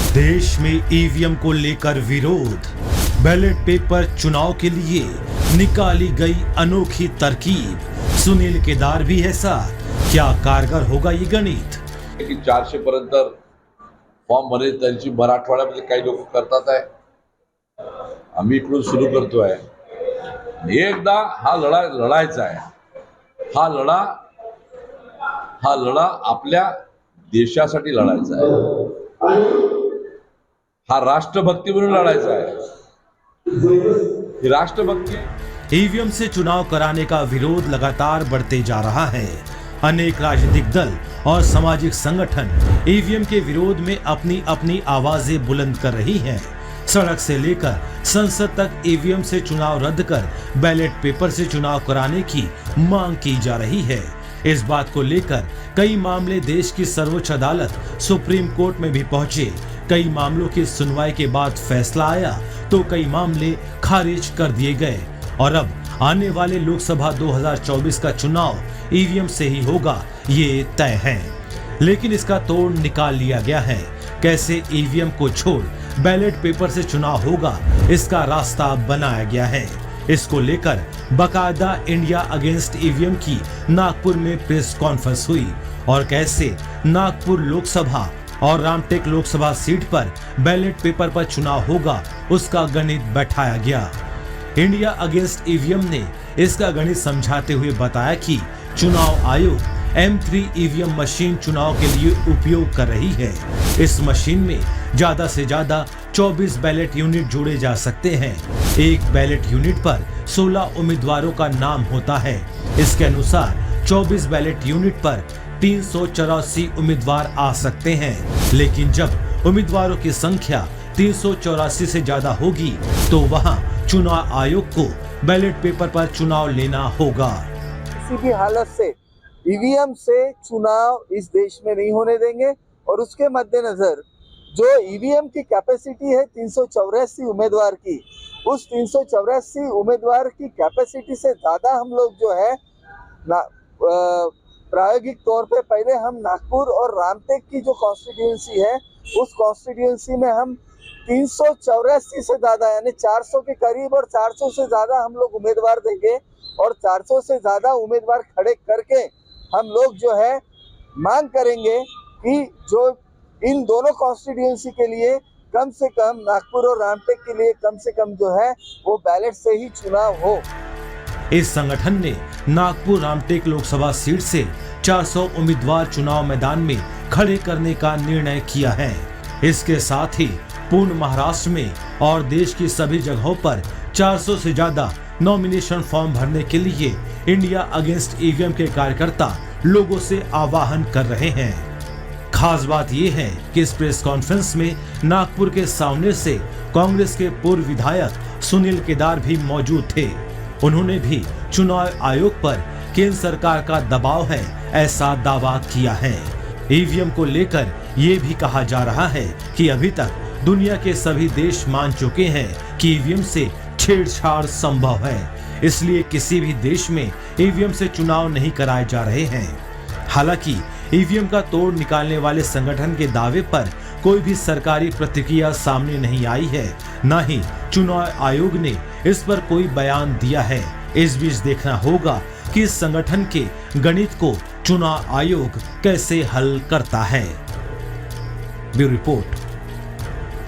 देश में ईवीएम को लेकर विरोध, बैलेट पेपर चुनाव के लिए निकाली गई अनोखी तरकीब। सुनील केदार भी ऐसा, क्या कारगर होगा ये गणित? 400 पर्यंत फॉर्म भरे त्यांची मराठवाड्यामध्ये काही लोक करतात आहे, आम्ही इकडून सुरू करतोय। एकदा हा लढा लढायचा आहे। हा लढा आपल्या देशासाठी लढायचा आहे। हा राष्ट्रभक्ती म्हणून लढायचा आहे। राष्ट्रभक्ती। ईवीएम से चुनाव कराने का विरोध लगातार बढ़ते जा रहा है। अनेक राजनीतिक दल और सामाजिक संगठन ईवीएम के विरोध में अपनी अपनी आवाजें बुलंद कर रही हैं। सड़क से लेकर संसद तक ईवीएम से चुनाव रद्द कर बैलेट पेपर से चुनाव कराने की मांग की जा रही है। इस बात को लेकर कई मामले देश की सर्वोच्च अदालत सुप्रीम कोर्ट में भी पहुंचे। कई मामलों की सुनवाई के बाद फैसला आया तो कई मामले खारिज कर दिए गए और अब आने वाले लोकसभा 2024 का चुनाव ईवीएम से ही होगा, ये तय है। लेकिन इसका तोड़ निकाल लिया गया है। कैसे ईवीएम को छोड़ बैलेट पेपर से चुनाव होगा, इसका रास्ता बनाया गया है। इसको लेकर बकायदा इंडिया अगेंस्ट ईवीएम की नागपुर में प्रेस कॉन्फ्रेंस हुई और कैसे नागपुर लोकसभा और रामटेक लोकसभा सीट पर बैलेट पेपर पर चुनाव होगा, उसका गणित बैठाया गया। इंडिया अगेंस्ट ईवीएम ने इसका गणित समझाते हुए बताया कि चुनाव आयोग M3 ईवीएम मशीन चुनाव के लिए उपयोग कर रही है। इस मशीन में ज्यादा से ज्यादा 24 बैलेट यूनिट जोड़े जा सकते हैं। एक बैलेट यूनिट पर 16 उम्मीदवारों का नाम होता है। इसके अनुसार 24 बैलेट यूनिट पर 384 उम्मीदवार आ सकते हैं। लेकिन जब उम्मीदवारों की संख्या 384 से ज्यादा होगी तो वहां चुनाव आयोग को बैलेट पेपर पर चुनाव लेना होगा। किसी भी हालत से ईवीएम से चुनाव इस देश में नहीं होने देंगे और उसके मद्देनजर जो ईवीएम की कैपेसिटी है 384 उम्मीदवार की, उस 384 उम्मीदवार की कैपेसिटी से ज़्यादा हम लोग जो है प्रायोगिक तौर पे पहले हम नागपुर और रामटेक की जो कॉन्स्टिट्यूएंसी है उस कॉन्स्टिट्यूएंसी में हम 384 से ज़्यादा यानी 400 के करीब और 400 से ज़्यादा हम लोग उम्मीदवार देंगे और 400 से ज़्यादा उम्मीदवार खड़े करके हम लोग जो है मांग करेंगे कि जो इन दोनों कॉन्स्टिट्यूएंसी के लिए कम से कम नागपुर और रामटेक के लिए कम से कम जो है वो बैलेट से ही चुनाव हो। इस संगठन ने नागपुर रामटेक लोकसभा सीट से 400 उम्मीदवार चुनाव मैदान में खड़े करने का निर्णय किया है। इसके साथ ही पूर्ण महाराष्ट्र में और देश की सभी जगहों पर 400 से ज्यादा नॉमिनेशन फॉर्म भरने के लिए इंडिया अगेंस्ट ईवीएम के कार्यकर्ता लोगों से आह्वान कर रहे हैं। खास बात यह है कि इस प्रेस कॉन्फ्रेंस में नागपुर के सामने से कांग्रेस के पूर्व विधायक सुनील केदार भी मौजूद थे। उन्होंने भी चुनाव आयोग पर केंद्र सरकार का दबाव है ऐसा दावा किया है। ईवीएम को लेकर ये भी कहा जा रहा है कि अभी तक दुनिया के सभी देश मान चुके हैं कि ईवीएम से छेड़छाड़ संभव है, इसलिए किसी भी देश में ईवीएम से चुनाव नहीं कराए जा रहे हैं। हालांकि ईवीएम का तोड़ निकालने वाले संगठन के दावे पर कोई भी सरकारी प्रतिक्रिया सामने नहीं आई है, न ही चुनाव आयोग ने इस पर कोई बयान दिया है। इस बीच देखना होगा कि इस संगठन के गणित को चुनाव आयोग कैसे हल करता है। Bureau report.